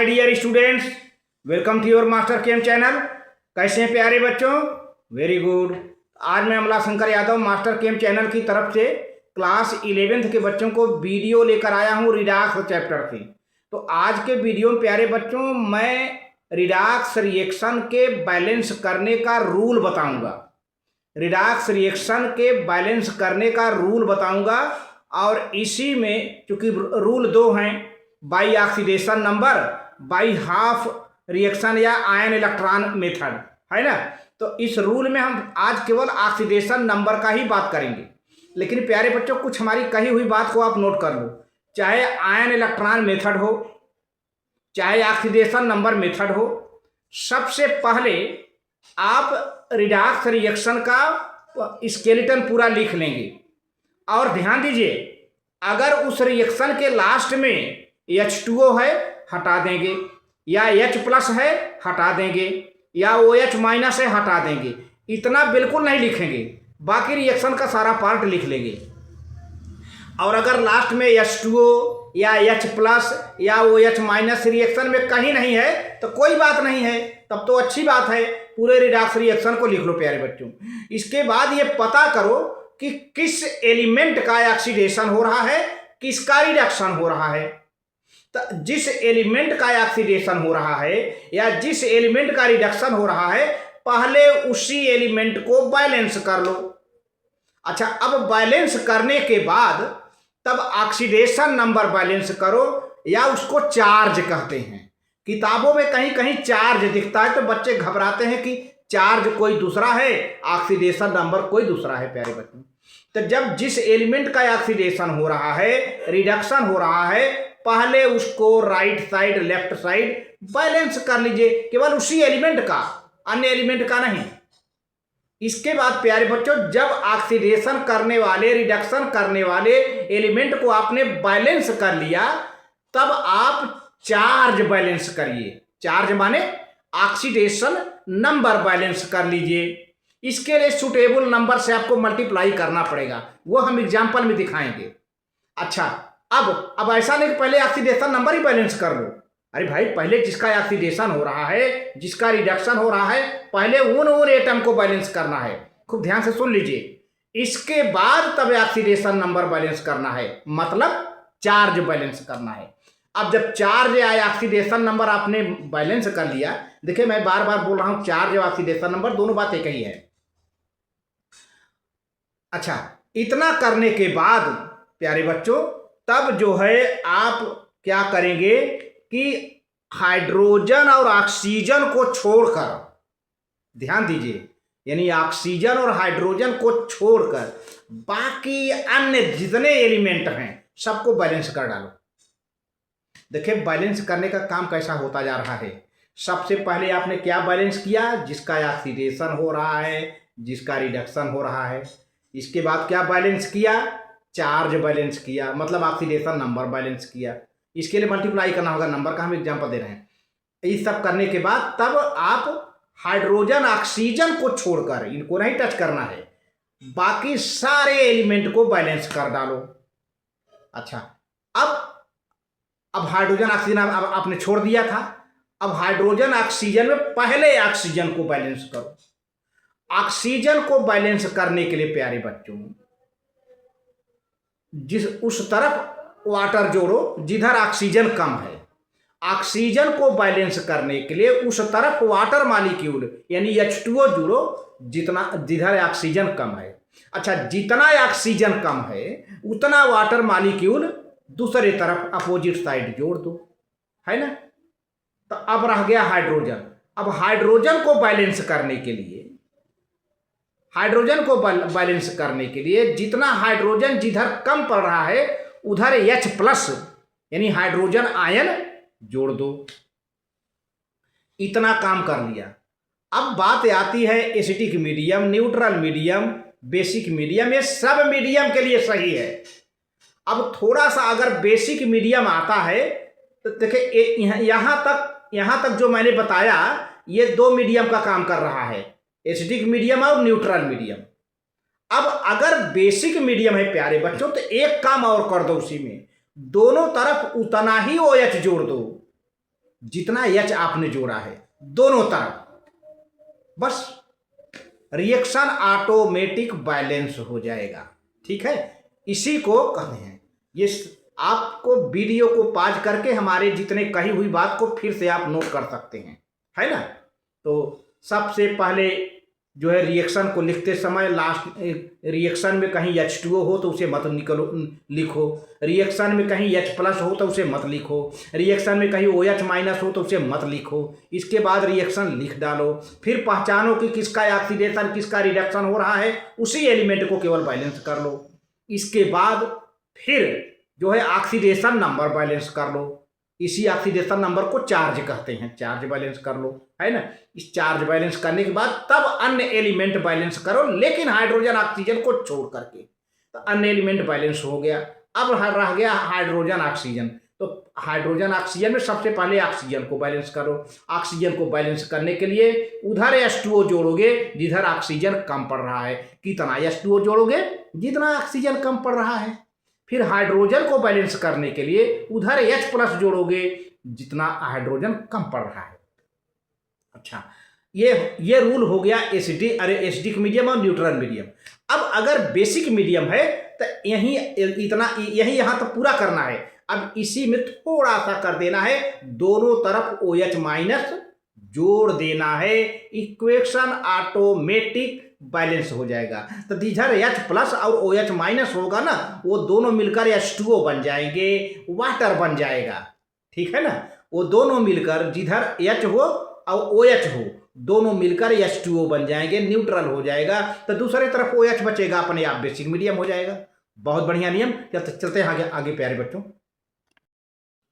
My dear students, welcome to your master chem channel. कैसे हैं प्यारे बच्चों? Very good. आज मैं Amla Shankar Yadav master chem channel की तरफ से क्लास 11th के बच्चों को वीडियो लेकर आया हूं रिडॉक्स चैप्टर से। तो आज के वीडियो में प्यारे बच्चों मैं रिडॉक्स रिएक्शन के बैलेंस करने का रूल बताऊंगा। रिडॉक्स रिएक्शन के बैलेंस करने का रूल बताऊंगा और इसी में चूंकि रूल दो हैं, by oxidation number, by half reaction या आयन इलेक्ट्रॉन मेथड, है ना। तो इस रूल में हम आज केवल ऑक्सीडेशन नंबर का ही बात करेंगे। लेकिन प्यारे बच्चों कुछ हमारी कही हुई बात को आप नोट कर लो, चाहे आयन इलेक्ट्रॉन मेथड हो चाहे ऑक्सीडेशन नंबर मेथड हो, सबसे पहले आप रिडॉक्स रिएक्शन का स्केलेटन पूरा लिख लेंगे। और ध्यान दीजिए, अगर उस रिएक्शन के लास्ट में H2O है हटा देंगे, या H+ है हटा देंगे, या OH- है हटा देंगे। इतना बिल्कुल नहीं लिखेंगे, बाकी रिएक्शन का सारा पार्ट लिख लेंगे। और अगर लास्ट में H2O या H+ या OH- रिएक्शन में कहीं नहीं है तो कोई बात नहीं है, तब तो अच्छी बात है। पूरे रिडॉक्स रिएक्शन को लिख लो प्यारे बच्चों। इसके बाद ये पता करो कि किस एलिमेंट का ऑक्सीडेशन हो रहा है, किसका रिडक्शन हो रहा है। तो जिस एलिमेंट का ऑक्सीडेशन हो रहा है या जिस एलिमेंट का रिडक्शन हो रहा है, पहले उसी एलिमेंट को बैलेंस कर लो। अच्छा, अब बैलेंस करने के बाद तब ऑक्सीडेशन नंबर बैलेंस करो, या उसको चार्ज कहते हैं। किताबों में कहीं कहीं चार्ज दिखता है तो बच्चे घबराते हैं कि चार्ज कोई दूसरा है, ऑक्सीडेशन नंबर कोई दूसरा है। प्यारे बच्चों, तो जब जिस एलिमेंट का ऑक्सीडेशन हो रहा है, रिडक्शन हो रहा है, पहले उसको right side left side balance कर लीजिए, केवल उसी एलिमेंट का, अन्य एलिमेंट का नहीं। इसके बाद प्यारे बच्चों, जब ऑक्सीडेशन करने वाले रिडक्शन करने वाले एलिमेंट को आपने बैलेंस कर लिया, तब आप चार्ज बैलेंस करिए। चार्ज माने ऑक्सीडेशन नंबर बैलेंस कर लीजिए। इसके लिए सुटेबल नंबर से आपको मल्टीप्लाई करना पड़ेगा, वो हम एग्जाम्पल में दिखाएंगे। अच्छा, अब ऐसा नहीं कि पहले ऑक्सीडेशन नंबर ही बैलेंस कर लो। अरे भाई, पहले जिसका ऑक्सीडेशन हो रहा है, जिसका रिडक्शन हो रहा है, पहले उन एटम को बैलेंस करना है। खूब ध्यान से सुन लीजिए। इसके बाद तब ऑक्सीडेशन नंबर बैलेंस करना है, मतलब चार्ज बैलेंस करना है। अब जब चार्ज या ऑक्सीडेशन नंबर आपने बैलेंस कर लिया, देखिए मैं बार बार बोल रहा हूं, चार्ज और ऑक्सीडेशन नंबर दोनों बात एक ही है। अच्छा, इतना करने के बाद प्यारे बच्चों, तब जो है आप क्या करेंगे कि हाइड्रोजन और ऑक्सीजन को छोड़कर, ध्यान दीजिए, यानी ऑक्सीजन और हाइड्रोजन को छोड़कर बाकी अन्य जितने एलिमेंट हैं सबको बैलेंस कर डालो। देखिए बैलेंस करने का काम कैसा होता जा रहा है। सबसे पहले आपने क्या बैलेंस किया? जिसका ऑक्सीडेशन हो रहा है, जिसका रिडक्शन हो रहा है। इसके बाद क्या बैलेंस किया? चार्ज बैलेंस किया, मतलब ऑक्सीडेशन नंबर बैलेंस किया। इसके लिए मल्टीप्लाई करना होगा नंबर का, हम एग्जांपल दे रहे हैं। ये सब करने के बाद तब आप हाइड्रोजन ऑक्सीजन को छोड़कर, इनको नहीं टच करना है, बाकी सारे एलिमेंट को बैलेंस कर डालो। अच्छा, अब हाइड्रोजन ऑक्सीजन अब आपने छोड़ दिया था। अब हाइड्रोजन ऑक्सीजन में पहले ऑक्सीजन को बैलेंस करो। ऑक्सीजन को बैलेंस करने के लिए प्यारे बच्चों, उस तरफ वाटर जोड़ो जिधर ऑक्सीजन कम है। ऑक्सीजन को बैलेंस करने के लिए उस तरफ वाटर मॉलिक्यूल यानी H2O जोड़ो जिधर ऑक्सीजन कम है। अच्छा, जितना ऑक्सीजन कम है उतना वाटर मॉलिक्यूल दूसरे तरफ अपोजिट साइड जोड़ दो, है ना। तो अब रह गया हाइड्रोजन। अब हाइड्रोजन को बैलेंस करने के लिए, जितना हाइड्रोजन जिधर कम पड़ रहा है उधर H+ यानी हाइड्रोजन आयन जोड़ दो। इतना काम कर लिया। अब बात आती है acidic medium, neutral medium, basic medium. ये सब मीडियम के लिए सही है। अब थोड़ा सा अगर बेसिक मीडियम आता है तो देखिए यहां तक जो मैंने बताया, ये दो मीडियम का काम कर रहा है, एसिडिक मीडियम और न्यूट्रल मीडियम। अब अगर बेसिक मीडियम है प्यारे बच्चों, तो एक काम और कर दो, उसी में दोनों तरफ उतना ही OH जोड़ दो। जितना H आपने जोड़ा है दोनों तरफ, बस रिएक्शन ऑटोमेटिक बैलेंस हो जाएगा। ठीक है, इसी को कहते हैं। ये आपको वीडियो को पॉज करके हमारे जितने कही हुई बात को फिर से आप नोट कर सकते हैं, है ना। तो सबसे पहले जो है रिएक्शन को लिखते समय लास्ट रिएक्शन में कहीं H2O हो तो उसे मत लिखो, रिएक्शन में कहीं H+ हो तो उसे मत लिखो, रिएक्शन में कहीं OH- हो तो उसे मत लिखो। इसके बाद रिएक्शन लिख डालो, फिर पहचानो कि किसका ऑक्सीडेशन किसका रिडक्शन हो रहा है, उसी एलिमेंट को केवल बैलेंस कर लो। इसके बाद फिर जो है ऑक्सीडेशन नंबर बैलेंस कर लो, इसी ऑक्सीडेशन नंबर को चार्ज कहते हैं, चार्ज बैलेंस कर लो, है ना। इस चार्ज बैलेंस करने के बाद तब अन्य एलिमेंट बैलेंस करो, लेकिन हाइड्रोजन ऑक्सीजन को छोड़ करके। तो अन्य एलिमेंट बैलेंस हो गया। अब रह गया हाइड्रोजन ऑक्सीजन। तो हाइड्रोजन ऑक्सीजन में सबसे पहले ऑक्सीजन को बैलेंस करो। ऑक्सीजन को बैलेंस करने के लिए उधर H2O जोड़ोगे जिधर ऑक्सीजन कम पड़ रहा है। कितना H2O जोड़ोगे? जितना ऑक्सीजन कम पड़ रहा है। फिर हाइड्रोजन को बैलेंस करने के लिए उधर H+ जोड़ोगे जितना हाइड्रोजन कम पड़ रहा है। अच्छा, ये रूल हो गया एसिडिक मीडियम और न्यूट्रल मीडियम। अब अगर बेसिक मीडियम है तो यही यहाँ तो पूरा करना है। अब इसी में थोड़ा सा कर देना है, दोनों तरफ OH- जोड़ देना है, इक्वेशन ऑटोमेटिक बैलेंस हो जाएगा। तो इधर H+ और OH- होगा ना, वो दोनों मिलकर H2O बन जाएंगे, वाटर बन जाएगा। ठीक है ना, वो दोनों मिलकर जिधर H हो और OH हो दोनों मिलकर H2O बन जाएंगे, न्यूट्रल हो जाएगा। तो दूसरे तरफ OH बचेगा, अपने आप बेसिक मीडियम हो जाएगा। बहुत बढ़िया नियम। चलते हैं आगे प्यारे बच्चों।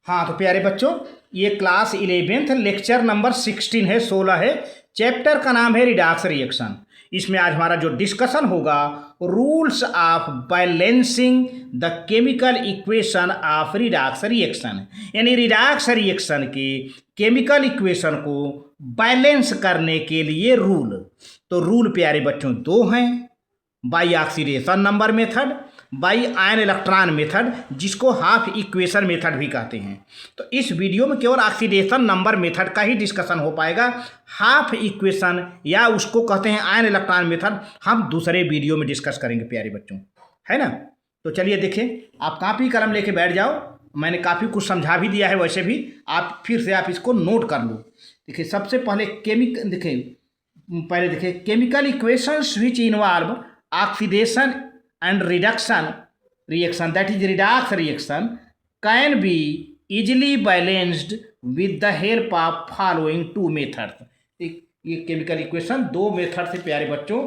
हाँ तो प्यारे बच्चों, ये क्लास 11th लेक्चर नंबर 16 है, 16 है। चैप्टर का नाम है रिडॉक्स रिएक्शन। इसमें आज हमारा जो डिस्कशन होगा, rules of balancing the chemical equation of redox reaction, यानी रिडॉक्स रिएक्शन की केमिकल इक्वेशन को बैलेंस करने के लिए रूल। तो रूल प्यारे बच्चों दो हैं, by oxidation number method, by ion electron method, जिसको हाफ इक्वेशन मेथड भी कहते हैं। तो इस वीडियो में केवल ऑक्सीडेशन नंबर मेथड का ही डिस्कशन हो पाएगा। हाफ इक्वेशन या उसको कहते हैं आयन इलेक्ट्रॉन मेथड, हम दूसरे वीडियो में डिस्कस करेंगे प्यारे बच्चों, है ना। तो चलिए देखें, आप कापी कलम लेके बैठ जाओ। मैंने काफ़ी कुछ समझा भी दिया है, वैसे भी आप फिर से आप इसको नोट कर लो। देखिए सबसे पहले देखिए chemical equations which involve oxidation and reduction reaction, that is redox reaction, can be easily balanced with the help of following two methods। ये केमिकल इक्वेशन दो मेथड से प्यारे बच्चों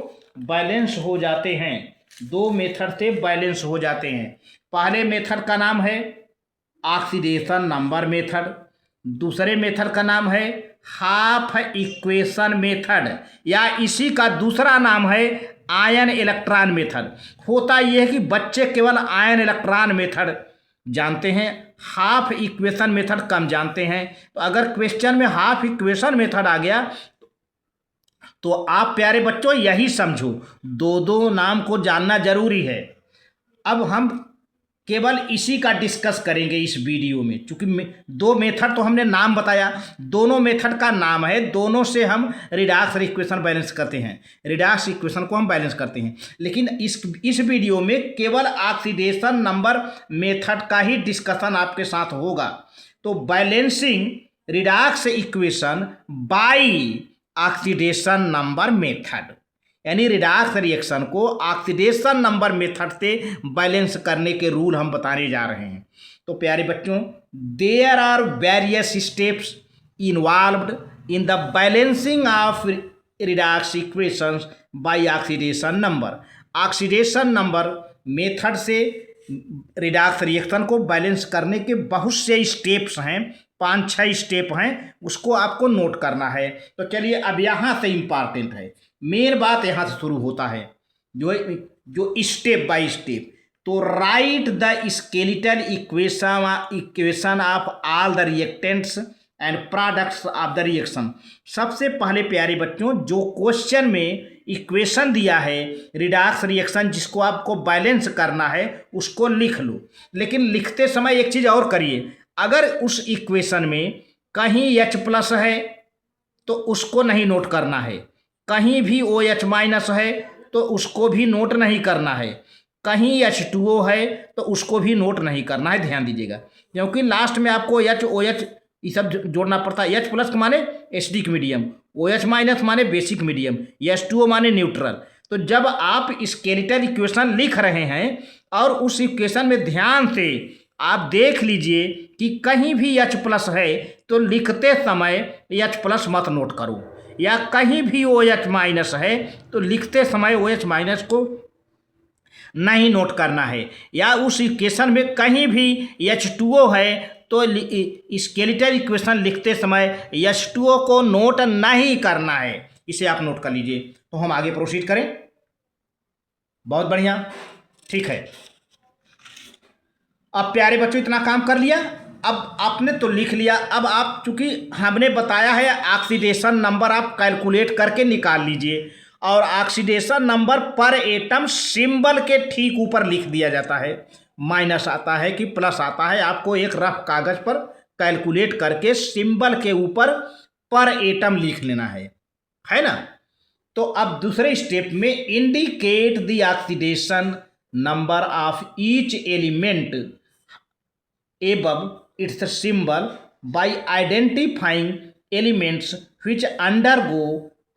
बैलेंस हो जाते हैं, दो मेथड से बैलेंस हो जाते हैं। पहले मेथड का नाम है ऑक्सीडेशन नंबर मेथड, दूसरे मेथड का नाम है हाफ इक्वेशन मेथड, या इसी का दूसरा नाम है आयन इलेक्ट्रॉन मेथड। होता यह है कि बच्चे केवल आयन इलेक्ट्रॉन मेथड जानते हैं, हाफ इक्वेशन मेथड कम जानते हैं। तो अगर क्वेश्चन में हाफ इक्वेशन मेथड आ गया तो आप प्यारे बच्चों यही समझो, दो नाम को जानना जरूरी है। अब हम केवल इसी का डिस्कस करेंगे इस वीडियो में, क्योंकि दो मेथड तो हमने नाम बताया, दोनों मेथड का नाम है, दोनों से हम रिडॉक्स इक्वेशन बैलेंस करते हैं, रिडॉक्स इक्वेशन को हम बैलेंस करते हैं। लेकिन इस वीडियो में केवल ऑक्सीडेशन नंबर मेथड का ही डिस्कशन आपके साथ होगा। तो balancing redox equation by oxidation number method, यानी रिडॉक्स रिएक्शन को ऑक्सीडेशन नंबर मेथड से बैलेंस करने के रूल हम बताने जा रहे हैं। तो प्यारे बच्चों, there are various steps involved in the balancing of redox equations by oxidation number. Oxidation number method से रिडॉक्स रिएक्शन को बैलेंस करने के बहुत से स्टेप्स हैं, 5-6 स्टेप हैं, उसको आपको नोट करना है। तो चलिए अब यहाँ से इम्पॉर्टेंट है, मेन बात यहाँ से शुरू होता है, जो स्टेप बाय स्टेप। तो right the skeletal equation of all the reactants and products of the reaction. सबसे पहले प्यारे बच्चों, जो क्वेश्चन में इक्वेशन दिया है रिडॉक्स रिएक्शन जिसको आपको बैलेंस करना है उसको लिख लो। लेकिन लिखते समय एक चीज़ और करिए, अगर उस इक्वेशन में कहीं H प्लस है तो उसको नहीं नोट करना है, कहीं भी OH माइनस है तो उसको भी नोट नहीं करना है, कहीं H2O है तो उसको भी नोट नहीं करना है। ध्यान दीजिएगा, क्योंकि लास्ट में आपको HOH ये सब जोड़ना पड़ता है। H प्लस माने एसिडिक मीडियम, OH माइनस माने बेसिक मीडियम, H2O माने न्यूट्रल। तो जब आप स्केलेटल इक्वेशन लिख रहे हैं और उस इक्वेशन में ध्यान से आप देख लीजिए कि कहीं भी H प्लस है तो लिखते समय H प्लस मत नोट करो, या कहीं भी OH माइनस है तो लिखते समय OH माइनस को नहीं नोट करना है, या उस इक्वेशन में कहीं भी H2O है तो स्केलेटल इक्वेशन लिखते समय H2O को नोट नहीं करना है। इसे आप नोट कर लीजिए। तो हम आगे प्रोसीड करें। बहुत बढ़िया, ठीक है। अब प्यारे बच्चों इतना काम कर लिया, अब आपने तो लिख लिया। अब आप चूंकि हमने बताया है ऑक्सीडेशन नंबर आप कैलकुलेट करके निकाल लीजिए, और oxidation number per atom symbol के ठीक ऊपर लिख दिया जाता है। माइनस आता है कि प्लस आता है, आपको एक रफ कागज पर कैलकुलेट करके सिंबल के ऊपर पर एटम लिख लेना है ना। तो अब दूसरे स्टेप में indicate the oxidation number of each element above its symbol by identifying elements which undergo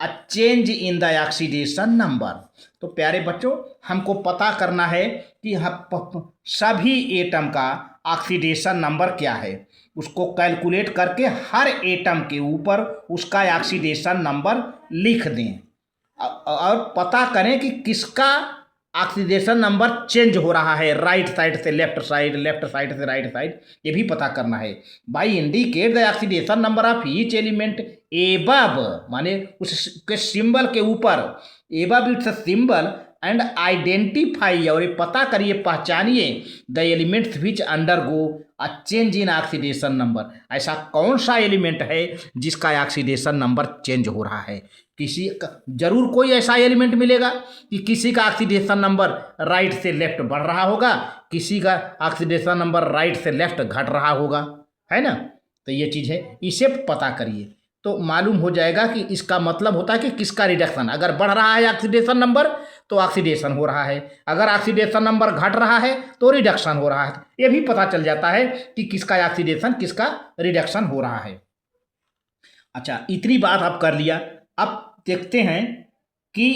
a change in the oxidation number। तो प्यारे बच्चों हमको पता करना है कि सभी एटम का ऑक्सीडेशन नंबर क्या है, उसको कैलकुलेट करके हर एटम के ऊपर उसका ऑक्सीडेशन नंबर लिख दें और पता करें कि किसका ऑक्सीडेशन नंबर चेंज हो रहा है, राइट साइड से लेफ्ट साइड, लेफ्ट साइड से राइट साइड, ये भी पता करना है। By indicate the oxidation number of each element above, माने उसके सिंबल के ऊपर, above its symbol and identify, और ये पता करिए, पहचानिए the elements which undergo a change in oxidation number. ऐसा कौन सा एलिमेंट है जिसका ऑक्सीडेशन नंबर चेंज हो रहा है। किसी का जरूर कोई ऐसा एलिमेंट मिलेगा कि किसी का ऑक्सीडेशन नंबर राइट से लेफ्ट बढ़ रहा होगा, किसी का ऑक्सीडेशन नंबर राइट से लेफ्ट घट रहा होगा, है ना। तो ये चीज़ है, इसे पता करिए तो मालूम हो जाएगा कि इसका मतलब होता है कि किसका रिडक्शन। अगर बढ़ रहा है ऑक्सीडेशन नंबर तो ऑक्सीडेशन हो रहा है, अगर ऑक्सीडेशन नंबर घट रहा है तो रिडक्शन हो रहा है। ये भी पता चल जाता है कि किसका ऑक्सीडेशन किसका रिडक्शन हो रहा है। अच्छा, इतनी बात आप कर लिया। अब देखते हैं कि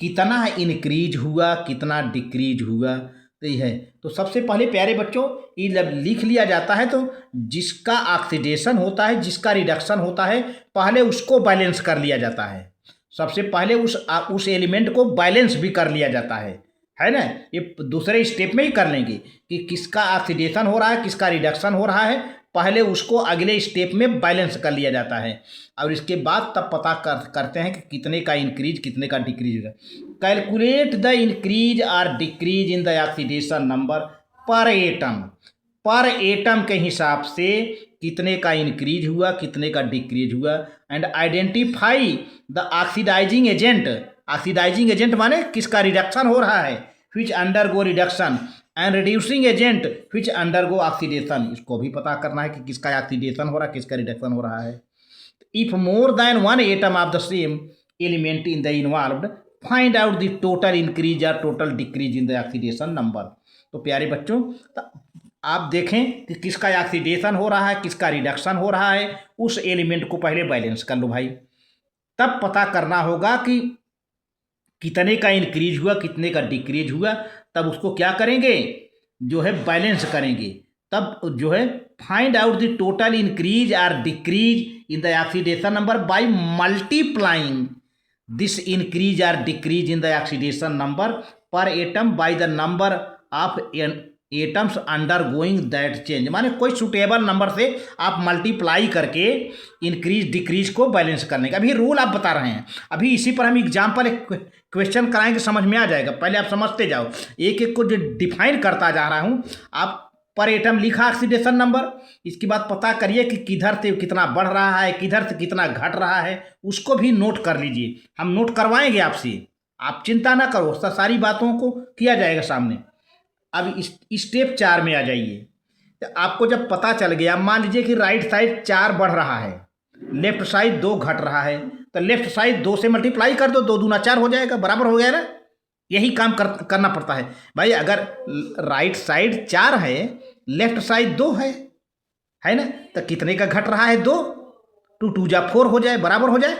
कितना इंक्रीज हुआ, कितना डिक्रीज हुआ। तो ये है, तो सबसे पहले प्यारे बच्चों ये जब लिख लिया जाता है तो जिसका ऑक्सीडेशन होता है, जिसका रिडक्शन होता है, पहले उसको बैलेंस कर लिया जाता है। सबसे पहले उस एलिमेंट को बैलेंस भी कर लिया जाता है ना। ये दूसरे स्टेप में ही कर लेंगे कि किसका ऑक्सीडेशन हो रहा है, किसका रिडक्शन हो रहा है, पहले उसको अगले स्टेप में बैलेंस कर लिया जाता है, और इसके बाद तब पता करते हैं कि कितने का इंक्रीज कितने का डिक्रीज है। कैलकुलेट द इंक्रीज और decrease in the oxidation number per atom, पर एटम के हिसाब से कितने का इंक्रीज हुआ, कितने का डिक्रीज हुआ, and identify the oxidising agent. Oxidising agent माने किसका रिडक्शन हो रहा है, which undergo reduction, and reducing agent which undergo oxidation. इसको भी पता करना है कि किसका ऑक्सीडेशन हो रहा है, किसका रिडक्शन हो रहा है। If more than one atom of the same element in the involved, find out the total increase और total decrease in the oxidation number. तो प्यारे बच्चों आप देखें कि किसका ऑक्सीडेशन हो रहा है, किसका रिडक्शन हो रहा है, उस एलिमेंट को पहले बैलेंस कर लो भाई, तब पता करना होगा कि कितने का इंक्रीज हुआ, कितने का डिक्रीज हुआ। तब उसको क्या करेंगे, जो है बैलेंस करेंगे। तब जो है find out the total increase और decrease in the oxidation number by multiplying this increase और decrease in the oxidation number per atom by the number of atoms undergoing that change. माने कोई suitable number से आप multiply करके increase decrease को balance करने का। अभी रूल आप बता रहे हैं, अभी इसी पर हम एग्जाम्पल एक क्वेश्चन कराएंगे, समझ में आ जाएगा। पहले आप समझते जाओ, एक एक को जो डिफाइन करता जा रहा हूँ। आप पर एटम लिखा ऑक्सीडेशन नंबर, इसके बाद पता करिए कि किधर से कितना बढ़ रहा है, किधर से कितना घट रहा है, उसको भी नोट कर लीजिए। हम नोट करवाएंगे आपसे, आप चिंता ना करो, सारी बातों को किया जाएगा सामने। अब स्टेप 4 में आ जाइए। तो आपको जब पता चल गया, मान लीजिए कि राइट साइड 4 बढ़ रहा है, लेफ्ट साइड 2 घट रहा है, तो लेफ्ट साइड 2 से मल्टीप्लाई कर दो, 2 दूना 4 हो जाएगा, बराबर हो गया ना। यही काम करना पड़ता है भाई। अगर राइट साइड 4 है, लेफ्ट साइड 2 है ना, तो कितने का घट रहा है? 2। 2 2 जा 4 हो जाए, बराबर हो जाए।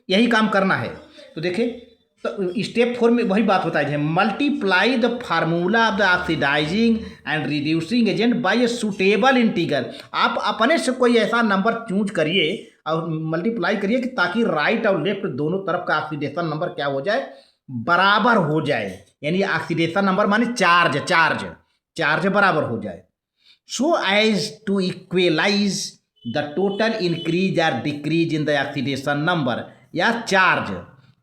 यही काम करना है। तो देखिए, तो स्टेप 4 में वही बात बताई है, multiply the formula of the oxidising and reducing agent by a suitable integer. आप अपने से कोई ऐसा नंबर चूज करिए और मल्टीप्लाई करिए कि ताकि राइट और लेफ्ट दोनों तरफ का ऑक्सीडेशन नंबर क्या हो जाए? बराबर हो जाए। यानी ऑक्सीडेशन नंबर माने चार्ज बराबर हो जाए। So as to equalise the total increase और decrease in the oxidation number या चार्ज,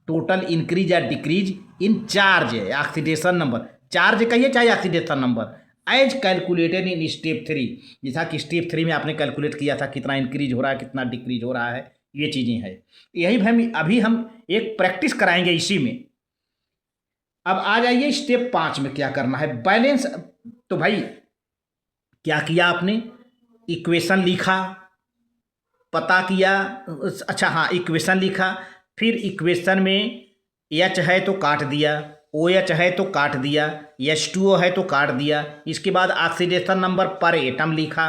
टोटल इंक्रीज या decrease in charge oxidation number, charge कहिए चाहे oxidation number, as calculated in step 3। जैसा कि स्टेप 3 में आपने कैलकुलेट किया था कितना इंक्रीज हो रहा है, कितना डिक्रीज हो रहा है, ये चीज़ें हैं। यही अभी हम एक प्रैक्टिस कराएंगे इसी में। अब आ जाइए स्टेप 5 में क्या करना है, बैलेंस। तो भाई क्या किया आपने? इक्वेशन लिखा, पता किया, अच्छा हाँ, इक्वेशन लिखा, फिर इक्वेशन में एच है तो काट दिया, ओ एच है तो काट दिया, H2O है तो काट दिया। इसके बाद ऑक्सीडेशन नंबर पर एटम लिखा।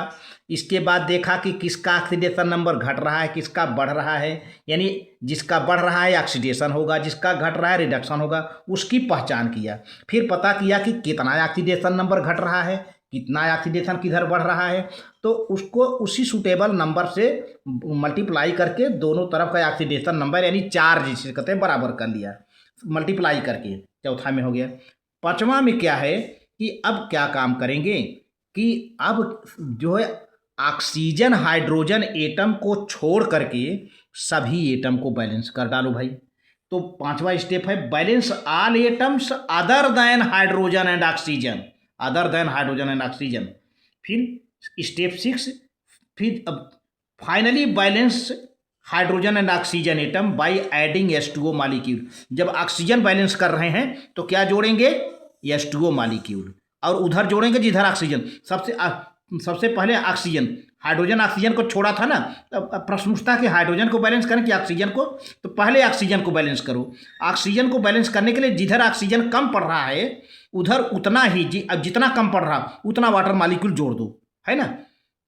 इसके बाद देखा कि किसका ऑक्सीडेशन नंबर घट रहा है, किसका बढ़ रहा है। यानी जिसका बढ़ रहा है ऑक्सीडेशन होगा, जिसका घट रहा है रिडक्शन होगा, उसकी पहचान किया। फिर पता किया कि कितना ऑक्सीडेशन नंबर घट रहा है, कितना ऑक्सीडेशन किधर बढ़ रहा है, तो उसको उसी सूटेबल नंबर से मल्टीप्लाई करके दोनों तरफ का ऑक्सीडेशन नंबर यानी चार्ज जिसे कहते हैं बराबर कर लिया, मल्टीप्लाई करके। चौथा में हो गया। पांचवा में क्या है कि अब क्या काम करेंगे कि अब जो है ऑक्सीजन हाइड्रोजन एटम को छोड़ करके सभी एटम को बैलेंस कर डालो भाई। तो पांचवा स्टेप है balance all atoms other than hydrogen and oxygen, other than hydrogen and oxygen. फिर स्टेप 6, फिर अब finally balance hydrogen and oxygen atom by adding H2O molecule. जब ऑक्सीजन बैलेंस कर रहे हैं तो क्या जोड़ेंगे? H2O molecule. और उधर जोड़ेंगे जिधर ऑक्सीजन, सबसे पहले ऑक्सीजन, हाइड्रोजन ऑक्सीजन को छोड़ा था ना, प्रश्न पूछता कि हाइड्रोजन को बैलेंस करें कि ऑक्सीजन को, तो पहले ऑक्सीजन को बैलेंस करो। ऑक्सीजन को बैलेंस करने के लिए जिधर ऑक्सीजन कम पड़ रहा है उधर उतना ही अब जितना कम पड़ रहा उतना वाटर मॉलिक्यूल जोड़ दो, है ना।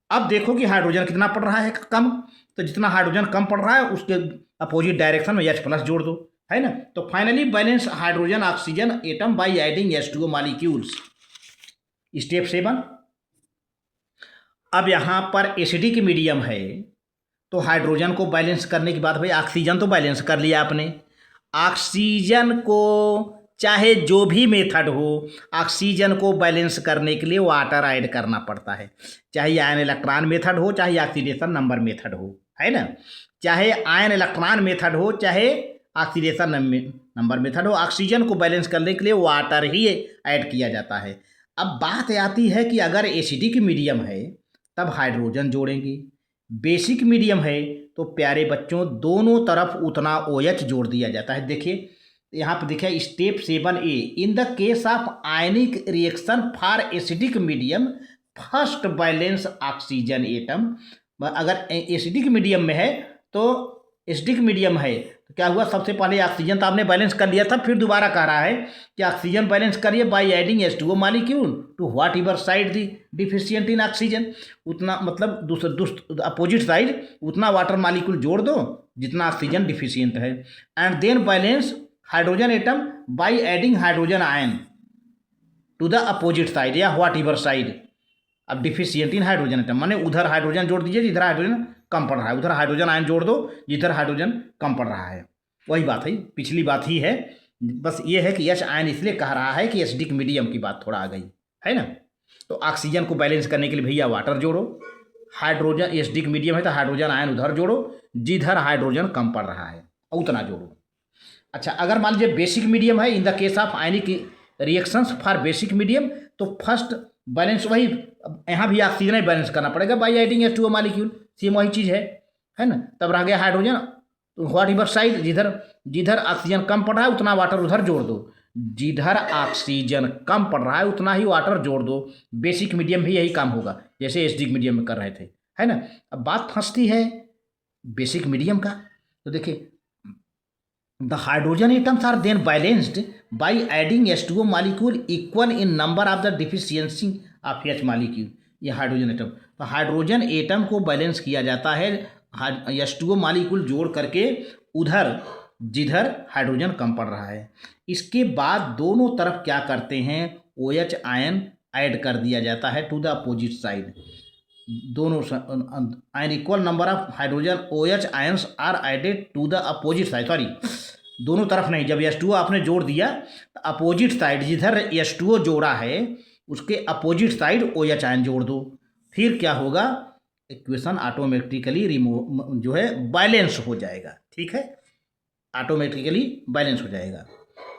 अब देखो कि हाइड्रोजन कितना पड़ रहा है कम, तो जितना हाइड्रोजन कम पड़ रहा है उसके अपोजिट डायरेक्शन में H+ जोड़ दो, है ना। तो finally balance hydrogen oxygen atom by adding H2O molecules. Step 7, अब यहाँ पर एसिडिक मीडियम है तो हाइड्रोजन को बैलेंस करने के बाद भाई ऑक्सीजन तो बैलेंस कर लिया आपने। ऑक्सीजन को चाहे जो भी मेथड हो, ऑक्सीजन को बैलेंस करने के लिए वाटर ऐड करना पड़ता है, चाहे आयन इलेक्ट्रॉन मेथड हो चाहे ऑक्सीडेशन नंबर मेथड हो, है ना। चाहे आयन इलेक्ट्रॉन मेथड हो चाहे ऑक्सीडेशन नंबर मेथड हो, ऑक्सीजन को बैलेंस करने के लिए वाटर ही ऐड किया जाता है। अब बात आती है कि अगर एसिडिक मीडियम है तब हाइड्रोजन जोड़ेंगे, बेसिक मीडियम है तो प्यारे बच्चों दोनों तरफ उतना OH जोड़ दिया जाता है। देखिए यहाँ पर देखिए step 7A, in the case of ionic reaction for acidic medium first balance oxygen atom. अगर एसिडिक मीडियम में है तो एसिडिक मीडियम है तो क्या हुआ, सबसे पहले ऑक्सीजन तो आपने बैलेंस कर लिया था, फिर दोबारा कह रहा है कि ऑक्सीजन बैलेंस करिए by adding H2O molecule to whatever side the deficient in oxygen. उतना मतलब दूसरा अपोजिट साइड उतना वाटर मॉलिक्यूल जोड़ दो जितना ऑक्सीजन डिफिशिएंट है, and then balance hydrogen atom by adding hydrogen ion to the opposite side या whatever side अब डिफिशिएंट इन हाइड्रोजन एटम, माने उधर हाइड्रोजन जोड़ दीजिए जिधर हाइड्रोजन कम पड़ रहा है, उधर हाइड्रोजन आयन जोड़ दो जिधर हाइड्रोजन कम पड़ रहा है। वही बात है, पिछली बात ही है, बस ये है कि H आयन इसलिए कह रहा है कि एसिडिक मीडियम की बात थोड़ा आ गई, है ना। तो ऑक्सीजन को बैलेंस करने के लिए भैया वाटर जोड़ो, हाइड्रोजन एसिडिक मीडियम है तो हाइड्रोजन आयन उधर जोड़ो जिधर हाइड्रोजन कम पड़ रहा है उतना जोड़ो। अच्छा, अगर मान लीजिए बेसिक मीडियम है, in the case of ionic reactions for basic medium, तो फर्स्ट बैलेंस वही, यहाँ भी ऑक्सीजन ही बैलेंस करना पड़ेगा bye adding H2O molecule, same वही चीज़ है ना। तब रह गया हाइड्रोजन, तो व्हाट एवर साइड जिधर जिधर ऑक्सीजन कम पड़ रहा है उतना वाटर उधर जोड़ दो, जिधर ऑक्सीजन कम पड़ रहा है उतना ही वाटर जोड़ दो। बेसिक मीडियम भी यही काम होगा जैसे एसिडिक मीडियम में कर रहे थे, है ना। अब बात फंसती है बेसिक मीडियम का। तो देखिए the hydrogen atoms are then balanced by adding H2O molecule equal in number of the deficiency of H molecule. ये हाइड्रोजन एटम, तो हाइड्रोजन एटम को बैलेंस किया जाता है H2O मॉलिक्यूल जोड़ करके उधर जिधर हाइड्रोजन कम पड़ रहा है। इसके बाद दोनों तरफ क्या करते हैं, OH आयन ऐड कर दिया जाता है टू द अपोजिट साइड। दोनों ion equal number of hydrogen OH ions are added to the opposite side, sorry दोनों तरफ नहीं, जब H2O आपने जोड़ दिया तो अपोजिट साइड जिधर H2O जोड़ा है उसके अपोजिट साइड OH आयन जोड़ दो। फिर क्या होगा, इक्वेशन ऑटोमेटिकली रिमूव जो है बैलेंस हो जाएगा। ठीक है, ऑटोमेटिकली बैलेंस हो जाएगा।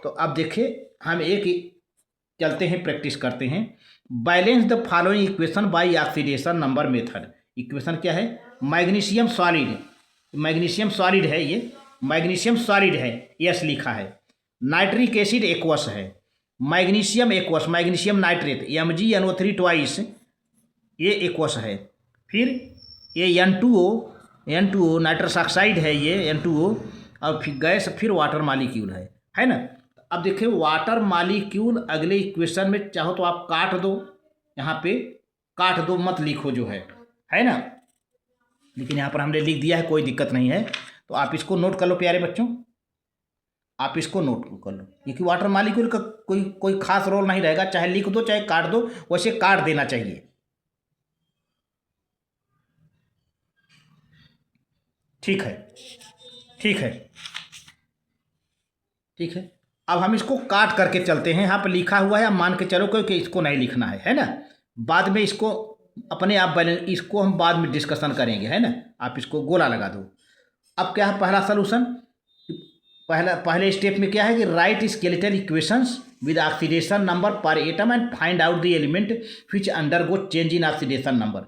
तो अब देखिए हम एक चलते हैं, प्रैक्टिस करते हैं। Balance the following equation by oxidation number method. Equation क्या है, मैग्नीशियम सॉलिड, मैग्नीशियम सॉलिड है, ये मैग्नीशियम सॉलिड है, यस लिखा है। नाइट्रिक एसिड एक्वस है, magnesium aqueous, magnesium nitrate MgNO3 twice, ये एक्वस है। फिर ये N2O नाइट्रस ऑक्साइड है, ये N2O, और फिर गैस, फिर वाटर मालिक्यूल है ना। अब देखिए वाटर मालिक्यूल अगले इक्वेशन में चाहो तो आप काट दो, यहाँ पे काट दो, मत लिखो जो है ना, लेकिन यहाँ पर हमने लिख दिया है, कोई दिक्कत नहीं है। तो आप इसको नोट कर लो प्यारे बच्चों, आप इसको नोट कर लो, क्योंकि वाटर मालिक्यूल का कोई खास रोल नहीं रहेगा, चाहे लिख दो चाहे काट दो, वैसे काट देना चाहिए। ठीक है, ठीक है, ठीक है। अब हम इसको काट करके चलते हैं, यहाँ पर लिखा हुआ है, आप मान के चलो कि इसको नहीं लिखना है ना। बाद में इसको अपने आप बैलेंस, इसको हम बाद में डिस्कशन करेंगे, है ना। आप इसको गोला लगा दो। अब क्या है पहला सोल्यूशन, पहले स्टेप में क्या है कि write skeletal equations with oxidation number per atom and find out the element which undergo change in oxidation number.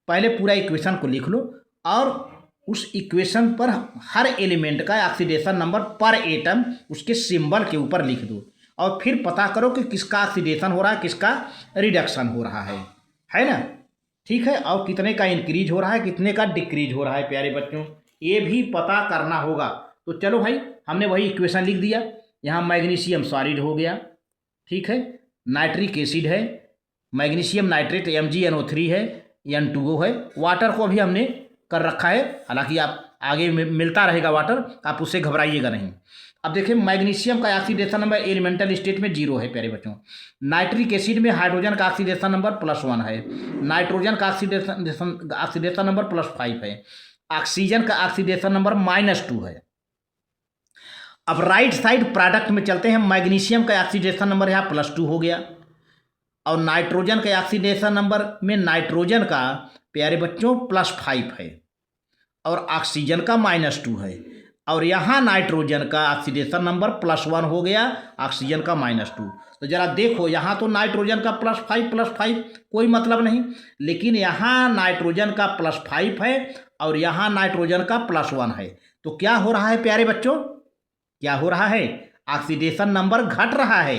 पहले पूरा इक्वेशन को लिख लो और उस इक्वेशन पर हर एलिमेंट का ऑक्सीडेशन नंबर पर एटम उसके सिंबल के ऊपर लिख दो, और फिर पता करो कि किसका ऑक्सीडेशन हो रहा है, किसका रिडक्शन हो रहा है ना। ठीक है, और कितने का इंक्रीज हो रहा है, कितने का डिक्रीज हो रहा है प्यारे बच्चों, ये भी पता करना होगा। तो चलो भाई, हमने वही इक्वेशन लिख दिया। यहाँ मैग्नीशियम सॉलिड हो गया, ठीक है, नाइट्रिक एसिड है, मैग्नीशियम नाइट्रेट MgNO3 है, N2O है, वाटर को भी हमने कर रखा है, हालांकि आप आगे मिलता रहेगा वाटर, आप उससे घबराइएगा नहीं। अब देखिए मैग्नीशियम का ऑक्सीडेशन नंबर एलिमेंटल स्टेट में 0 है प्यारे बच्चों। नाइट्रिक एसिड में हाइड्रोजन का ऑक्सीडेशन नंबर +1 है, नाइट्रोजन का ऑक्सीडेशन नंबर +5 है, ऑक्सीजन का ऑक्सीडेशन नंबर -2 है। अब राइट साइड प्रोडक्ट में चलते हैं, मैग्नीशियम का ऑक्सीडेशन नंबर यहाँ +2 हो गया, और नाइट्रोजन के ऑक्सीडेशन नंबर में नाइट्रोजन का प्यारे बच्चों +5 है, और ऑक्सीजन का -2 है, और यहाँ नाइट्रोजन का ऑक्सीडेशन नंबर +1 हो गया, ऑक्सीजन का -2। तो जरा देखो, यहाँ तो नाइट्रोजन का +5 कोई मतलब नहीं, लेकिन यहाँ नाइट्रोजन का +5 है और यहाँ नाइट्रोजन का +1 है। तो क्या हो रहा है प्यारे बच्चों, क्या हो रहा है, ऑक्सीडेशन नंबर घट रहा है,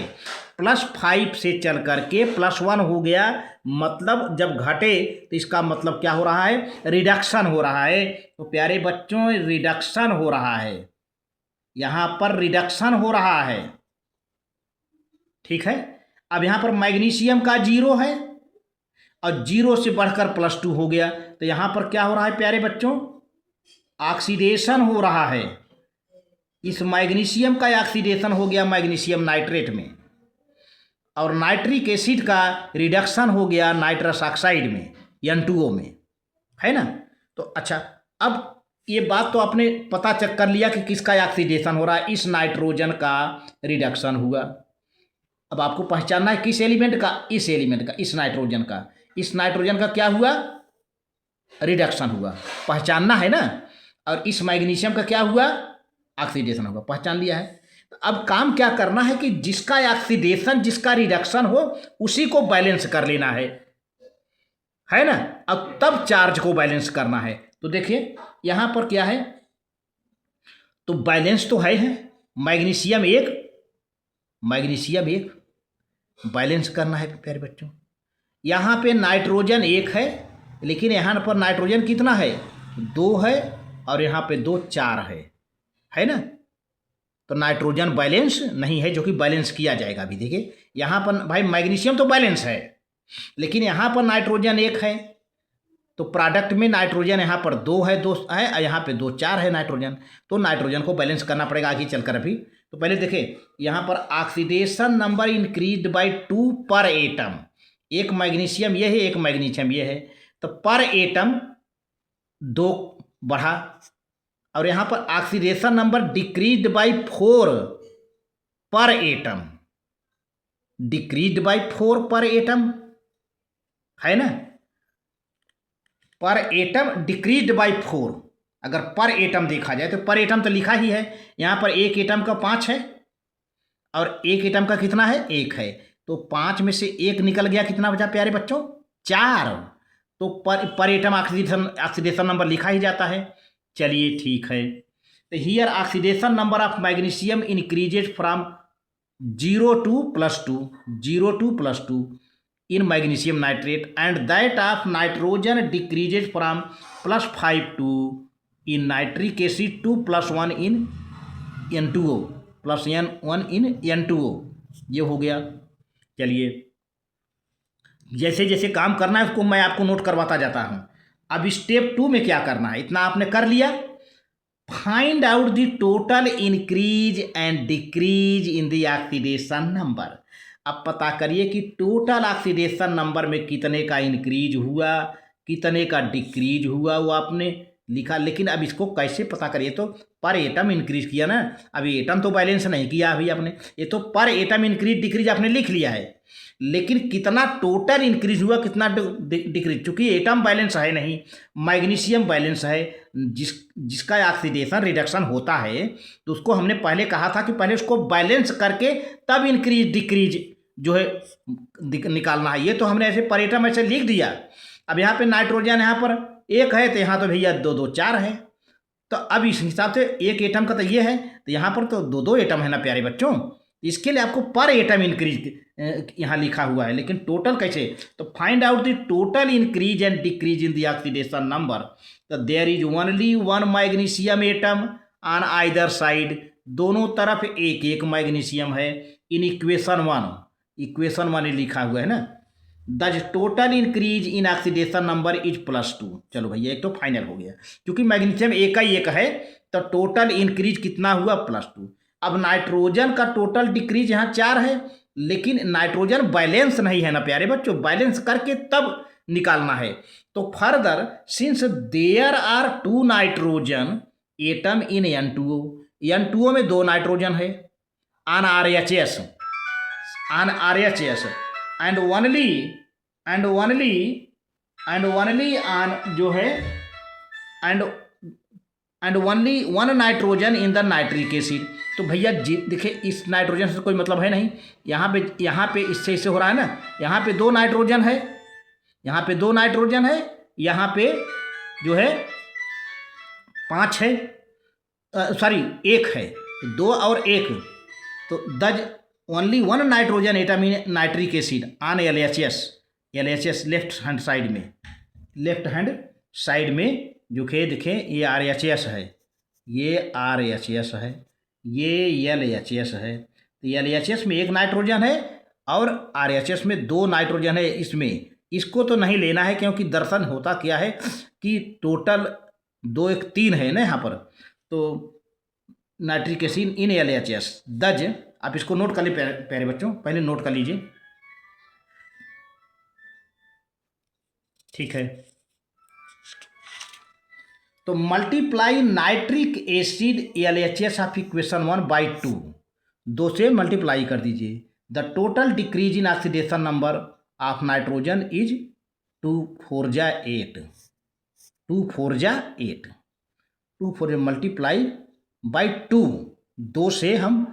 +5 से चल करके +1 हो गया। मतलब जब घटे तो इसका मतलब क्या हो रहा है, रिडक्शन हो रहा है। तो प्यारे बच्चों रिडक्शन हो रहा है, यहाँ पर रिडक्शन हो रहा है, ठीक है। अब यहाँ पर मैग्नीशियम का 0 है और 0 से बढ़कर +2 हो गया, तो यहाँ पर क्या हो रहा है प्यारे बच्चों, ऑक्सीडेशन हो रहा है। इस मैग्नीशियम का ऑक्सीडेशन हो गया मैग्नीशियम नाइट्रेट में, और नाइट्रिक एसिड का रिडक्शन हो गया नाइट्रस ऑक्साइड में, N2O में, है ना। तो अच्छा, अब ये बात तो आपने पता चेक कर लिया कि किसका ऑक्सीडेशन हो रहा है, इस नाइट्रोजन का रिडक्शन हुआ। अब आपको पहचानना है किस एलिमेंट का, इस एलिमेंट का, इस नाइट्रोजन का, इस नाइट्रोजन का क्या हुआ, रिडक्शन हुआ, पहचानना है ना। और इस मैग्नीशियम का क्या हुआ, ऑक्सीडेशन होगा, पहचान लिया है। अब काम क्या करना है कि जिसका ऑक्सीडेशन, जिसका रिडक्शन हो उसी को बैलेंस कर लेना है ना। अब तब चार्ज को बैलेंस करना है। तो देखिए यहां पर क्या है, तो बैलेंस तो है मैग्नीशियम 1 मैग्नीशियम एक बैलेंस करना है प्यारे बच्चों। यहाँ पे नाइट्रोजन एक है, लेकिन यहाँ पर नाइट्रोजन कितना है, 2 है, और यहाँ पे 2 4 है ना। तो नाइट्रोजन बैलेंस नहीं है, जो कि बैलेंस किया जाएगा। अभी देखिए यहाँ पर भाई मैग्नीशियम तो बैलेंस है, लेकिन यहाँ पर नाइट्रोजन एक है, तो प्रोडक्ट में नाइट्रोजन यहाँ पर 2 है, 2 है, यहाँ पे 2 4 है नाइट्रोजन। तो नाइट्रोजन को बैलेंस करना पड़ेगा आगे चलकर। अभी तो पहले देखें, यहाँ पर ऑक्सीडेशन नंबर इंक्रीज्ड बाय 2 पर एटम। एक मैग्नीशियम ये है, एक मैग्नीशियम ये है, तो पर एटम 2 बढ़ा। और यहाँ पर ऑक्सीडेशन नंबर डिक्रीज्ड बाय 4 पर एटम, डिक्रीज्ड बाय 4 पर एटम है ना। पर एटम डिक्रीज्ड बाय 4, अगर पर एटम देखा जाए तो पर एटम तो लिखा ही है, यहाँ पर एक एटम का 5 है और एक एटम का कितना है, 1 है। तो 5 में से 1 निकल गया, कितना बचा प्यारे बच्चों, 4। तो पर एटम ऑक्सीडेशन नंबर लिखा ही जाता है। चलिए ठीक है। तो here oxidation number of magnesium increases from 0 to +2, 0 to +2 in magnesium nitrate, and that of nitrogen decreases from +5 to in nitric acid to +1 in N2O, +1 in N2O। ये हो गया। चलिए जैसे जैसे काम करना है उसको मैं आपको नोट करवाता जाता हूँ। अब स्टेप 2 में क्या करना है, इतना आपने कर लिया। Find out the total increase and decrease in the oxidation number. अब पता करिए कि टोटल ऑक्सीडेशन नंबर में कितने का इंक्रीज हुआ, कितने का डिक्रीज हुआ, वो आपने लिखा। लेकिन अब इसको कैसे पता करिए, तो पर एटम इंक्रीज किया ना, अभी एटम तो बैलेंस नहीं किया अभी आपने, ये तो पर एटम इंक्रीज डिक्रीज आपने लिख लिया है, लेकिन कितना टोटल इंक्रीज हुआ, कितना डिक्रीज, चूंकि एटम बैलेंस है नहीं, मैग्नीशियम बैलेंस है, जिसका ऑक्सीडेशन रिडक्शन होता है, तो उसको हमने पहले कहा था कि पहले उसको बैलेंस करके तब इंक्रीज डिक्रीज जो है निकालना है। ये तो हमने ऐसे पर एटम ऐसे लिख दिया। अब यहाँ पे नाइट्रोजन यहाँ पर 1 है, तो यहाँ तो भैया 2 2 4 है। तो अब इस हिसाब से एक एटम का तो ये है, तो यहाँ पर तो 2 2 एटम है ना प्यारे बच्चों। इसके लिए आपको पर एटम इंक्रीज यहाँ लिखा हुआ है, लेकिन टोटल कैसे, तो find out the total increase and decrease in the oxidation number. तो there is only 1 magnesium atom on either side, दोनों तरफ एक एक मैग्नीशियम है। इन इक्वेशन 1 लिखा हुआ है ना। The total increase in oxidation number is +2। चलो भैया एक तो फाइनल हो गया, क्योंकि मैग्नीशियम एक का एक है, तो टोटल इंक्रीज कितना हुआ, +2। अब नाइट्रोजन का टोटल डिक्रीज यहाँ 4 है, लेकिन नाइट्रोजन बैलेंस नहीं है ना प्यारे बच्चों, बैलेंस करके तब निकालना है। तो further since there are 2 nitrogen atom in N2O, N2O में 2 नाइट्रोजन है, on RHS and only on जो है and only 1 nitrogen in the nitric acid. तो भैया देखिए इस नाइट्रोजन से कोई मतलब है नहीं, यहाँ पे इससे हो रहा है ना, यहाँ पे 2 नाइट्रोजन है, यहाँ पे 2 नाइट्रोजन है, यहाँ पे जो है 5 है, सॉरी 1 है, 2 और 1, तो दज only 1 nitrogen atom in nitric acid on LHS left hand side में जो खे देखें, ये RHS है, ये RHS है, ये LHS है। तो LHS में 1 नाइट्रोजन है और RHS में 2 नाइट्रोजन है। इसमें इसको तो नहीं लेना है, क्योंकि दर्शन होता क्या है कि टोटल 2 1 3 है ना यहाँ पर, तो नाइट्रिक एसिड इन LHS दज। आप इसको नोट कर लीजिए प्यारे बच्चों, पहले नोट कर लीजिए, ठीक है। तो multiply nitric acid LHS of equation 1 by 2, 2 से मल्टीप्लाई कर दीजिए। The total decrease in oxidation number of nitrogen is 2 4 जा 8, 2 4 जा 8, 2 4 मल्टीप्लाई बाई 2, 2 से हम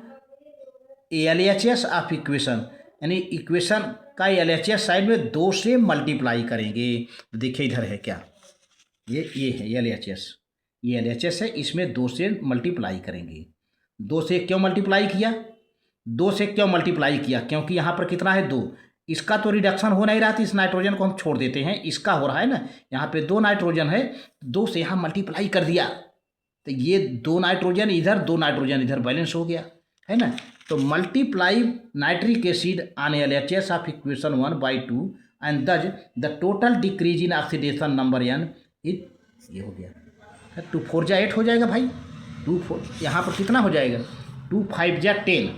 LHS ऑफ इक्वेशन, यानी इक्वेशन का LHS साइड में 2 से मल्टीप्लाई करेंगे। तो देखिए इधर है क्या, ये है LHS, ये LHS है, इसमें 2 से मल्टीप्लाई करेंगे। 2 से क्यों मल्टीप्लाई किया, 2 से क्यों मल्टीप्लाई किया, क्योंकि यहाँ पर कितना है 2, इसका तो रिडक्शन हो नहीं रहा था, इस नाइट्रोजन को हम छोड़ देते हैं, इसका हो रहा है ना, यहाँ पे 2 नाइट्रोजन है, 2 से यहाँ मल्टीप्लाई कर दिया तो ये 2 नाइट्रोजन इधर 2 नाइट्रोजन इधर बैलेंस हो गया, है ना। तो multiply nitric acid on LHS of equation 1/2 and thus the total decrease in oxidation number n is, ये हो गया 2 4 जा 8 हो जाएगा भाई, 2 4 यहाँ पर कितना हो जाएगा 2 5 जा 10,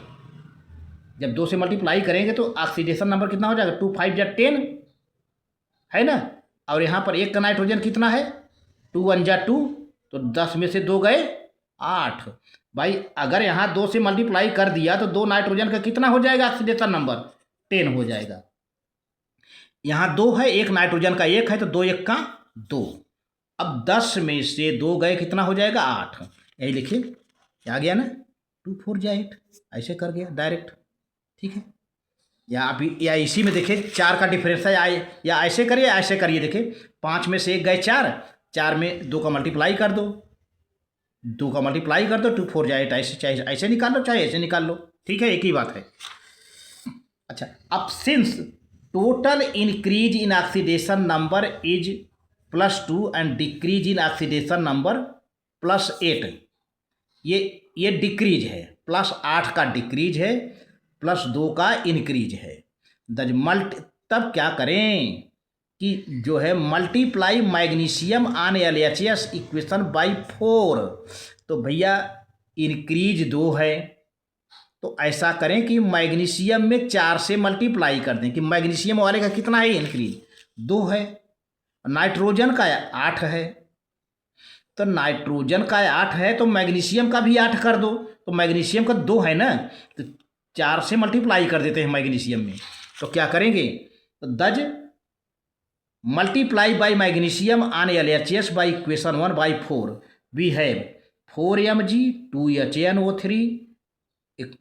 जब 2 से मल्टीप्लाई करेंगे तो ऑक्सीडेशन नंबर कितना हो जाएगा 2 5 जा 10, है ना। और यहाँ पर एक का नाइट्रोजन कितना है 2 1 जा 2, तो 10 में से 2 गए 8 भाई। अगर यहाँ 2 से मल्टीप्लाई कर दिया तो 2 नाइट्रोजन का कितना हो जाएगा ऑक्सीडेशन नंबर 10 हो जाएगा। यहाँ 2 है, एक नाइट्रोजन का 1 है, तो 2 1 का 2। अब 10 में से 2 गए कितना हो जाएगा 8, यही लिखिए, आ गया ना 2 4 जा 8, ऐसे कर गया डायरेक्ट, ठीक है। या अभी या इसी में देखिए 4 का डिफरेंस है, या ऐसे करिए ऐसे करिए, देखिए 5 में से 1 गए 4, 4 में 2 का मल्टीप्लाई कर दो, 2 का मल्टीप्लाई कर दो 2 4 जा 8, ऐसे चाहे ऐसे निकाल लो चाहे ऐसे निकाल लो, ठीक है, एक ही बात है। अच्छा, अब since total increase in oxidation number is +2 and decrease in oxidation number +8, ये डिक्रीज है, +8 का डिक्रीज है, +2 का इंक्रीज है। तब क्या करें कि जो है multiply magnesium on LHS equation by 4, तो भैया इंक्रीज 2 है, तो ऐसा करें कि मैग्नीशियम में 4 से मल्टीप्लाई कर दें, कि मैग्नीशियम वाले का कितना है इंक्रीज 2 है, नाइट्रोजन का 8 है, तो नाइट्रोजन का 8 है तो मैग्नीशियम का भी 8 कर दो, तो मैग्नीशियम का 2 है ना, तो 4 से मल्टीप्लाई कर देते हैं मैग्नीशियम में। तो क्या करेंगे, तो thus multiply by magnesium on LHS by equation 1/4 we have 4 Mg 2 HNO3,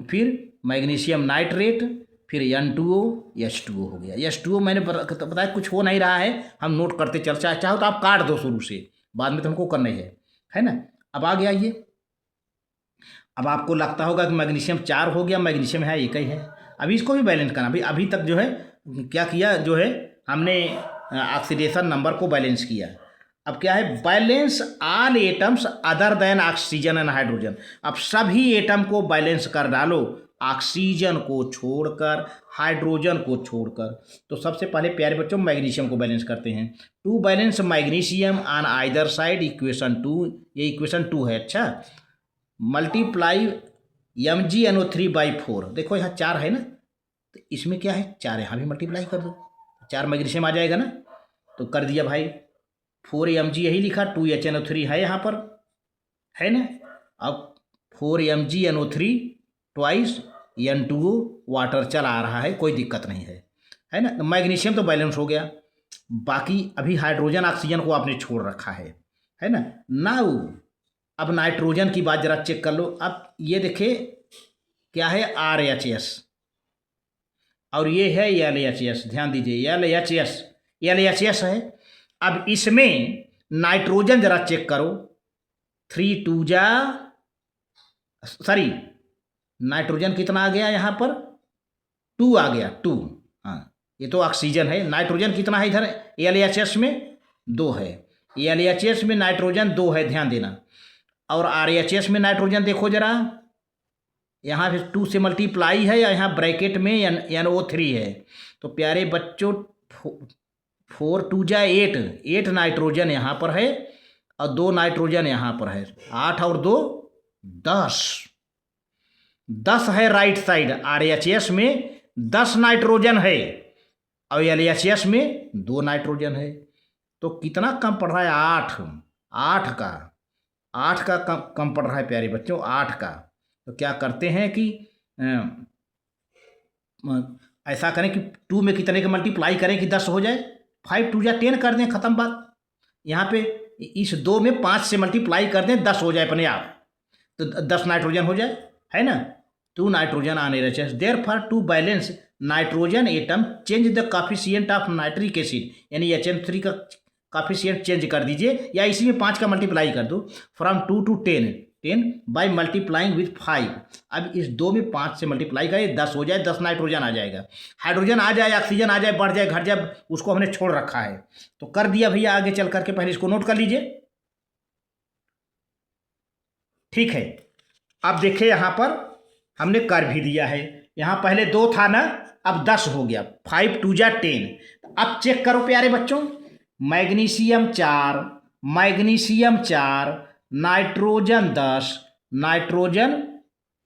फिर मैग्नीशियम नाइट्रेट, फिर N2O H2O हो गया। H2O मैंने बताया कुछ हो नहीं रहा है, हम नोट करते चर्चा, चाहो तो आप काट दो शुरू से, बाद में तुमको करना है ना। अब आ गया ये, अब आपको लगता होगा कि मैग्नीशियम 4 हो गया, मैग्नीशियम है एक ही है, अभी इसको भी बैलेंस करना। भाई अभी तक जो है क्या किया, जो है हमने ऑक्सीडेशन नंबर को बैलेंस किया। अब क्या है, balance all atoms other than oxygen and hydrogen. अब सभी एटम को बैलेंस कर डालो, ऑक्सीजन को छोड़कर, हाइड्रोजन को छोड़कर। तो सबसे पहले प्यारे बच्चों मैग्नीशियम को बैलेंस करते हैं। To balance magnesium on either side equation 2, ये इक्वेशन 2 है। अच्छा, मल्टीप्लाई MgNO3/4, देखो यहाँ 4 है ना, तो इसमें क्या है 4, यहाँ भी मल्टीप्लाई कर दो, 4 मैग्नीशियम आ जाएगा ना, तो कर दिया भाई। 4 Mg यही लिखा, 2 HNO3 है यहाँ पर, है ना। अब 4 MgNO3 ट्वाइस N2O वाटर चला आ रहा है, कोई दिक्कत नहीं है ना। मैग्नीशियम तो बैलेंस हो गया, बाकी अभी हाइड्रोजन ऑक्सीजन को आपने छोड़ रखा है ना। नाउ अब नाइट्रोजन की बात जरा चेक कर लो। अब ये देखिए क्या है RHS और ये है LHS, ध्यान दीजिए LHS है। अब इसमें नाइट्रोजन जरा चेक करो, 3 2 जा, सॉरी नाइट्रोजन कितना आ गया यहाँ पर 2 आ गया, 2, हाँ ये तो ऑक्सीजन है। नाइट्रोजन कितना है इधर LHS में 2 है, LHS में नाइट्रोजन 2 है, ध्यान देना। और RHS में नाइट्रोजन देखो जरा, यहाँ फिर 2 से मल्टीप्लाई है, या यहाँ ब्रैकेट में NO3 है। तो प्यारे बच्चों 4 2 जा 8 नाइट्रोजन यहाँ पर है और 2 नाइट्रोजन यहाँ पर है, 8 और 2 10 है राइट साइड। RHS में 10 नाइट्रोजन है और LHS में 2 नाइट्रोजन है। तो कितना कम पड़ रहा है 8 का कम पड़ रहा है प्यारे बच्चों, 8 का। तो क्या करते हैं कि ऐसा करें कि 2 में कितने का मल्टीप्लाई करें कि 10 हो जाए, 5 2 जा 10 कर दें, ख़त्म बात। यहाँ पे इस 2 में 5 से मल्टीप्लाई कर दें, 10 हो जाए अपने आप, तो 10 नाइट्रोजन हो जाए, है ना। 2 नाइट्रोजन आने रहे, therefore to balance nitrogen atom change the coefficient of nitric acid, यानी HN3 का कॉफिशिएंट चेंज कर दीजिए, या इसी में 5 का मल्टीप्लाई कर दो, from 2 to 10 10 by multiplying with 5। अब इस 2 में 5 से मल्टीप्लाई करें, 10 हो जाए, 10 नाइट्रोजन आ जाएगा। हाइड्रोजन आ जाए, ऑक्सीजन आ जाए, बढ़ जाए, घट जाए, उसको हमने छोड़ रखा है। तो कर दिया भैया, आगे चल करके पहले इसको नोट कर लीजिए। ठीक है, अब देखिए यहाँ पर हमने कर भी दिया है। यहाँ पहले 2 था ना, अब 10 हो गया, 5 2 जा 10। अब चेक करो प्यारे बच्चों, मैग्नीशियम 4, मैग्नीशियम 4, नाइट्रोजन 10, नाइट्रोजन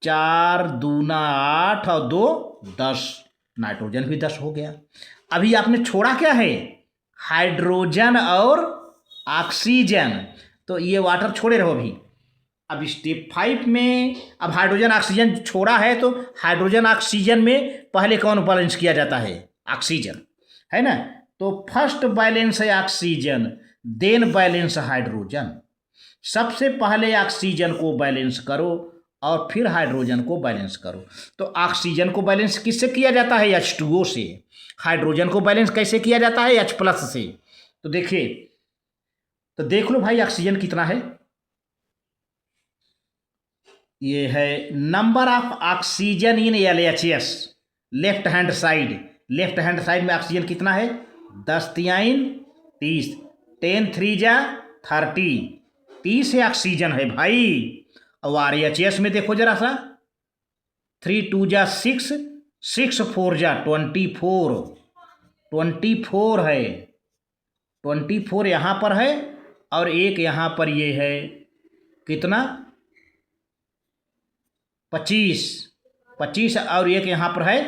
4 दूना 8 और 2 10, नाइट्रोजन भी 10 हो गया। अभी आपने छोड़ा क्या है, हाइड्रोजन और ऑक्सीजन, तो ये वाटर छोड़े रहो अभी। अब स्टेप 5 में अब हाइड्रोजन ऑक्सीजन छोड़ा है, तो हाइड्रोजन ऑक्सीजन में पहले कौन बैलेंस किया जाता है, ऑक्सीजन, है ना। तो फर्स्ट बैलेंस है ऑक्सीजन, देन बैलेंस हाइड्रोजन। सबसे पहले ऑक्सीजन को बैलेंस करो और फिर हाइड्रोजन को बैलेंस करो। तो ऑक्सीजन को बैलेंस किससे किया जाता है, H2O से। हाइड्रोजन को बैलेंस कैसे किया जाता है, H+ से। तो देखिए, तो देख लो भाई ऑक्सीजन कितना है, ये है number of oxygen in LHS, left hand side. Left hand side में ऑक्सीजन कितना है, 10 3 30, 10 3 जा 30, 30 ऑक्सीजन है भाई। और RHS में देखो जरा सा, 3 2 जा 6, 6 4 जा 24, 24 है, 24 यहाँ पर है, और एक यहाँ पर ये है कितना, 25, 25, और एक यहाँ पर है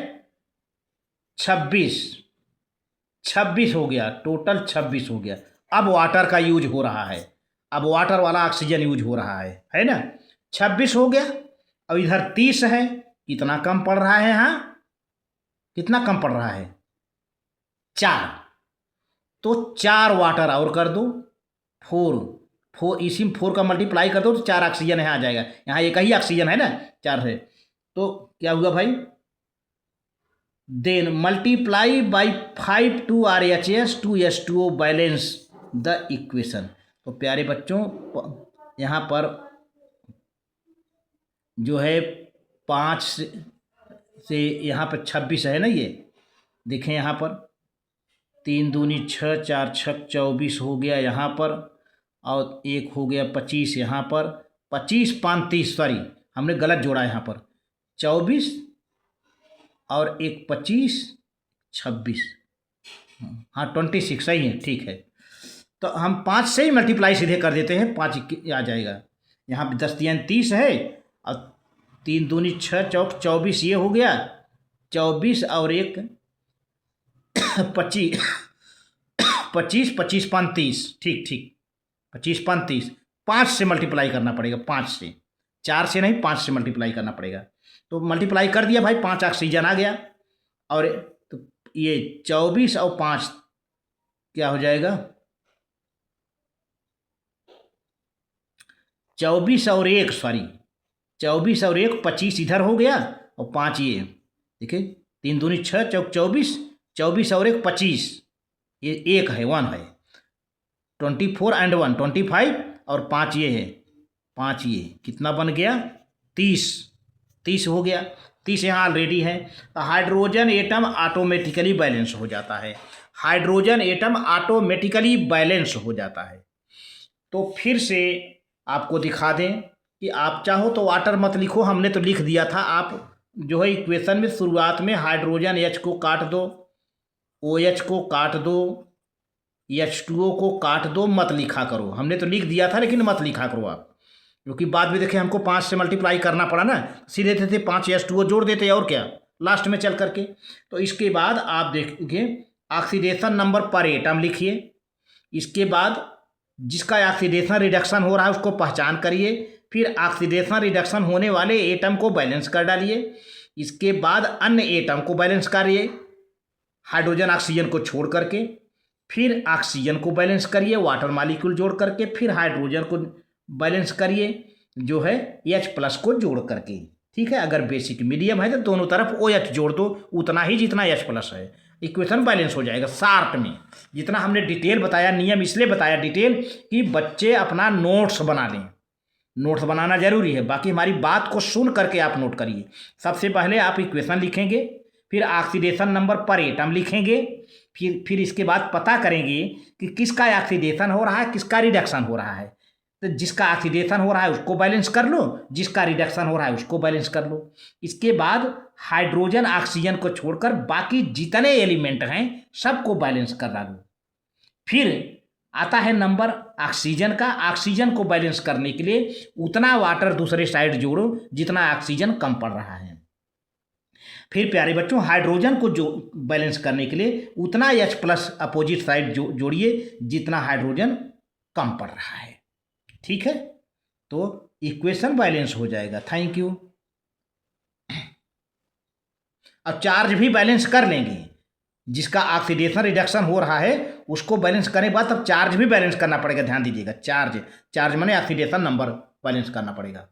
26, 26 हो गया, टोटल 26 हो गया। अब वाटर का यूज हो रहा है, अब वाटर वाला ऑक्सीजन यूज हो रहा है ना। 26 हो गया, अब इधर 30 है, कितना कम पड़ रहा है, यहाँ कितना कम पड़ रहा है, 4। तो 4 वाटर और कर दो, 4 इसी में 4 का मल्टीप्लाई कर दो तो 4 ऑक्सीजन यहाँ आ जाएगा। यहाँ एक ही ऑक्सीजन है ना, 4 है, तो क्या हुआ भाई, then multiply by 5 2 RHS 2 H2O balance the equation. तो प्यारे बच्चों, यहाँ पर जो है 5 से यहाँ पर 26 है ना, ये देखें यहाँ पर 3 दूनी 6, 4 6 24 हो गया यहाँ पर, और एक हो गया 25 यहाँ पर, 25 5 30, सॉरी हमने गलत जोड़ा यहाँ पर, 24 और एक 25 26, हाँ 26 सही है, ठीक है। तो हम 5 से ही मल्टीप्लाई सीधे कर देते हैं, 5 आ जाएगा। यहाँ पे 10 3 30 है, और 3 दूनी 6 चौक 24, ये हो गया 24, और एक 25 25 25 5 30, ठीक ठीक, 25 5 30, 5 से मल्टीप्लाई करना पड़ेगा, 5 से, 4 से नहीं, 5 से मल्टीप्लाई करना पड़ेगा। तो मल्टीप्लाई कर दिया भाई, 5 ऑक्सीजन आ गया, और तो ये 24 और 5 क्या हो जाएगा, 24 और 1, सॉरी 24 और 1 25 इधर हो गया, और 5 ये देखिए, 3 दूनी 6 चौक 24, 24 और 1 25, ये 1 है, 1 है, 24 एंड 1 25, और 5 ये है, 5 ये कितना बन गया, 30 हो गया, 30 यहाँ ऑलरेडी है। तो हाइड्रोजन एटम ऑटोमेटिकली बैलेंस हो जाता है, हाइड्रोजन एटम ऑटोमेटिकली बैलेंस हो जाता है। तो फिर से आपको दिखा दें कि आप चाहो तो वाटर मत लिखो, हमने तो लिख दिया था। आप जो है इक्वेशन में शुरुआत में हाइड्रोजन H को काट दो, OH को काट दो, H2O को काट दो, मत लिखा करो। हमने तो लिख दिया था लेकिन मत लिखा करो आप, क्योंकि बाद में देखें हमको 5 से मल्टीप्लाई करना पड़ा ना, सीधे थे 5 H2O जोड़ देते और क्या लास्ट में चल करके। तो इसके बाद आप देखिए ऑक्सीडेशन नंबर पर एटम लिखिए, इसके बाद जिसका ऑक्सीडेशन रिडक्शन हो रहा है उसको पहचान करिए, फिर ऑक्सीडेशन रिडक्शन होने वाले एटम को बैलेंस कर डालिए, इसके बाद अन्य एटम को बैलेंस करिए हाइड्रोजन ऑक्सीजन को छोड़ करके, फिर ऑक्सीजन को बैलेंस करिए वाटर मॉलिक्यूल जोड़ करके, फिर हाइड्रोजन को बैलेंस करिए जो है H+ को जोड़ करके। ठीक है, अगर बेसिक मीडियम है तो दोनों तरफ OH जोड़ दो, उतना ही जितना H+ है, इक्वेशन बैलेंस हो जाएगा। शार्ट में जितना हमने डिटेल बताया, नियम इसलिए बताया डिटेल कि बच्चे अपना नोट्स बना लें, नोट्स बनाना जरूरी है, बाकी हमारी बात को सुन करके आप नोट करिए। सबसे पहले आप इक्वेशन लिखेंगे, फिर ऑक्सीडेशन नंबर पर एटम लिखेंगे, फिर इसके बाद पता करेंगे कि किसका ऑक्सीडेशन हो रहा है, किसका रिडक्शन हो रहा है। तो जिसका ऑक्सीडेशन हो रहा है उसको बैलेंस कर लो, जिसका रिडक्शन हो रहा है उसको बैलेंस कर लो। इसके बाद हाइड्रोजन ऑक्सीजन को छोड़कर बाकी जितने एलिमेंट हैं सबको बैलेंस कर डालो। फिर आता है नंबर ऑक्सीजन का। ऑक्सीजन को बैलेंस करने के लिए उतना वाटर दूसरे साइड जोड़ो जितना ऑक्सीजन कम पड़ रहा है। फिर प्यारे बच्चों हाइड्रोजन को जो बैलेंस करने के लिए उतना H+ अपोजिट साइड जोड़िए जितना हाइड्रोजन कम पड़ रहा है। ठीक है, तो इक्वेशन बैलेंस हो जाएगा। Thank you. अब चार्ज भी बैलेंस कर लेंगे, जिसका ऑक्सीडेशन रिडक्शन हो रहा है उसको बैलेंस करने के बाद अब चार्ज भी बैलेंस करना पड़ेगा। ध्यान दीजिएगा, चार्ज माने ऑक्सीडेशन नंबर बैलेंस करना पड़ेगा।